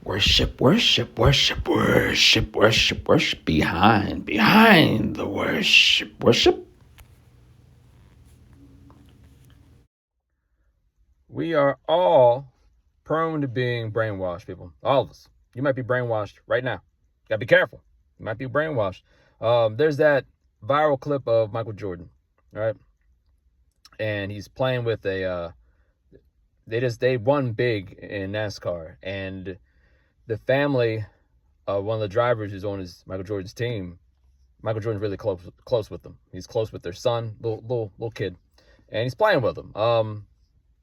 Worship, worship, worship, worship, worship, worship. Behind the worship, worship. We are all prone to being brainwashed, people. All of us. You might be brainwashed right now. Gotta be careful. You might be brainwashed. There's that viral clip of Michael Jordan, right? And he's playing with they won big in NASCAR, and the family of one of the drivers who's on Michael Jordan's team, Michael Jordan's really close with them. He's close with their son, little kid, and he's playing with them.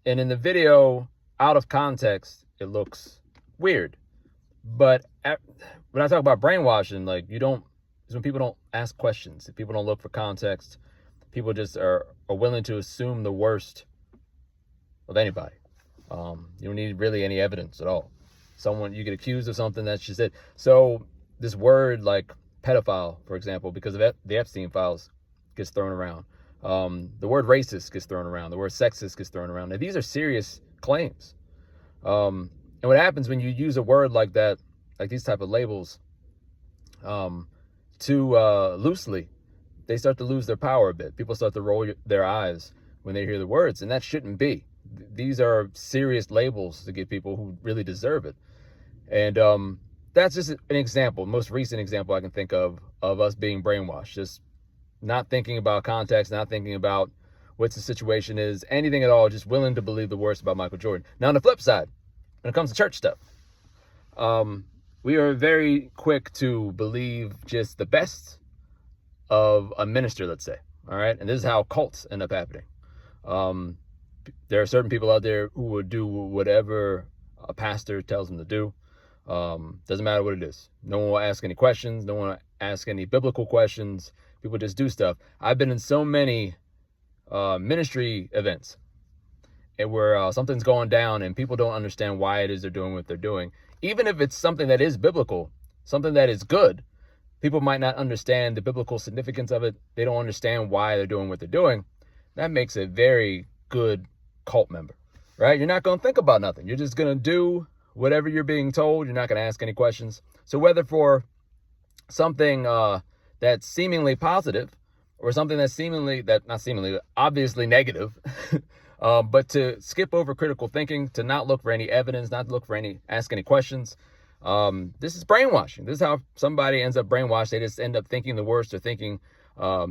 And in the video, out of context, it looks weird. But when I talk about brainwashing, like is when people don't ask questions, if people don't look for context, people just are willing to assume the worst of anybody. You don't need really any evidence at all. You get accused of something, that's just it. So this word like pedophile, for example, because of the Epstein files, gets thrown around. The word racist gets thrown around. The word sexist gets thrown around. Now, these are serious claims. And what happens when you use a word like that, like these type of labels, too loosely, they start to lose their power a bit. People start to roll their eyes when they hear the words, and that shouldn't be. These are serious labels to give people who really deserve it. And that's just an example, most recent example I can think of us being brainwashed, just not thinking about context, not thinking about what the situation is, anything at all, just willing to believe the worst about Michael Jordan. Now, on the flip side, when it comes to church stuff, we are very quick to believe just the best of a minister, let's say, all right? And this is how cults end up happening. There are certain people out there who will do whatever a pastor tells them to do. Doesn't matter what it is. No one will ask any questions. No one will ask any biblical questions. People just do stuff. I've been in so many ministry events where something's going down and people don't understand why it is they're doing what they're doing. Even if it's something that is biblical, something that is good, people might not understand the biblical significance of it. They don't understand why they're doing what they're doing. That makes a very good cult member, right? You're not going to think about nothing. You're just going to do whatever you're being told. You're not going to ask any questions. So whether for something that's seemingly positive or something that's obviously negative, but to skip over critical thinking, to not look for any evidence, not look for ask any questions, this is brainwashing. This is how somebody ends up brainwashed. They just end up thinking the worst or thinking,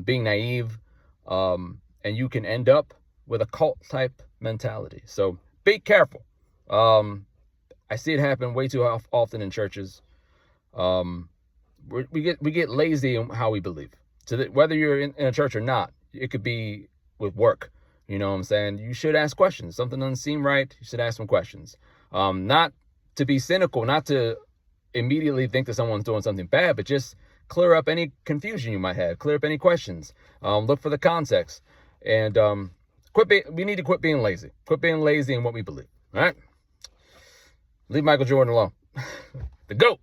being naive, and you can end up with a cult type mentality. So be careful. I see it happen way too often in churches. We get lazy in how we believe. So that whether you're in a church or not, it could be with work. You know what I'm saying? You should ask questions. Something doesn't seem right, you should ask some questions. Not to be cynical, not to immediately think that someone's doing something bad, but just clear up any confusion you might have, clear up any questions, look for the context, and we need to quit being lazy. Quit being lazy in what we believe, all right? Leave Michael Jordan alone. The GOAT.